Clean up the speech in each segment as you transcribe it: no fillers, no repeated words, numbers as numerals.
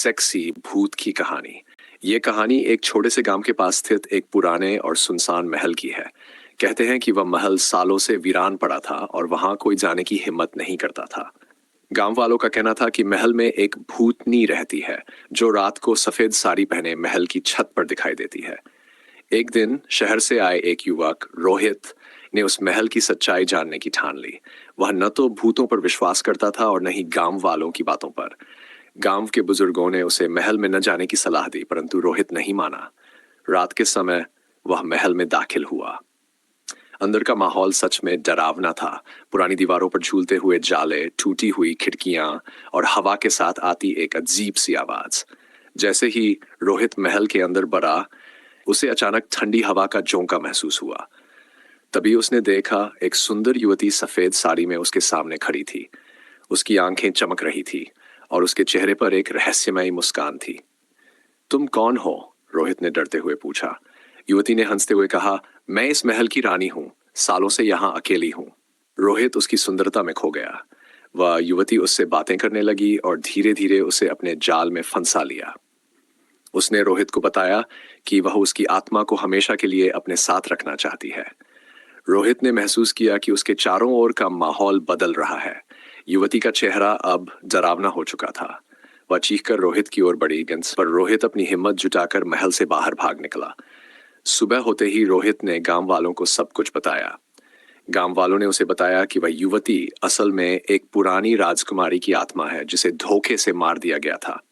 Sexy भूत की कहानी। ये कहानी एक छोटे से गांव के पास स्थित एक पुराने और सुनसान महल की है। कहते हैं कि वह महल सालों से वीरान पड़ा था और वहां कोई जाने की हिम्मत नहीं करता था। गांव वालों का कहना था कि महल में एक भूतनी रहती है जो रात को सफेद साड़ी पहने महल की छत पर दिखाई देती है। एक दिन शहर से आए एक युवक रोहित ने उस महल की सच्चाई जानने की ठान ली। वह न तो भूतों पर विश्वास करता था और न ही गांव वालों की बातों पर। गांव के बुजुर्गों ने उसे महल में न जाने की सलाह दी, परंतु रोहित नहीं माना। रात के समय वह महल में दाखिल हुआ। अंदर का माहौल सच में डरावना था। पुरानी दीवारों पर झूलते हुए जाले, टूटी हुई खिड़कियां और हवा के साथ आती एक अजीब सी आवाज। जैसे ही रोहित महल के अंदर बढ़ा, उसे अचानक ठंडी हवा का झोंका महसूस हुआ। तभी उसने देखा एक सुंदर युवती सफेद साड़ी में उसके सामने खड़ी थी। उसकी आंखें चमक रही थी और उसके चेहरे पर एक रहस्यमयी मुस्कान थी। तुम कौन हो? रोहित ने डरते हुए पूछा। युवती ने हंसते हुए कहा, मैं इस महल की रानी हूं, सालों से यहाँ अकेली हूं। रोहित उसकी सुंदरता में खो गया। वह युवती उससे बातें करने लगी और धीरे धीरे उसे अपने जाल में फंसा लिया। उसने रोहित को बताया कि वह उसकी आत्मा को हमेशा के लिए अपने साथ रखना चाहती है। रोहित ने महसूस किया कि उसके चारों ओर का माहौल बदल रहा है। युवती का चेहरा अब डरावना हो चुका था। वह चीखकर रोहित की ओर बढ़ी, पर रोहित अपनी हिम्मत जुटाकर महल से बाहर भाग निकला। सुबह होते ही रोहित ने गांव वालों को सब कुछ बताया। गांव वालों ने उसे बताया कि वह युवती असल में एक पुरानी राजकुमारी की आत्मा है जिसे धोखे से मार दिया गया था।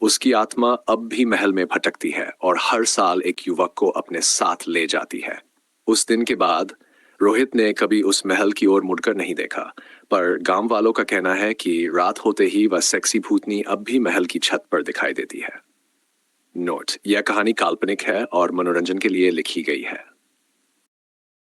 उसकी आत्मा अब भी महल में भटकती है और हर साल एक युवक को अपने साथ ले जाती है। उस दिन के बाद रोहित ने कभी उस महल की ओर मुड़कर नहीं देखा, पर गांव वालों का कहना है कि रात होते ही वह सेक्सी भूतनी अब भी महल की छत पर दिखाई देती है। नोट: यह कहानी काल्पनिक है और मनोरंजन के लिए लिखी गई है।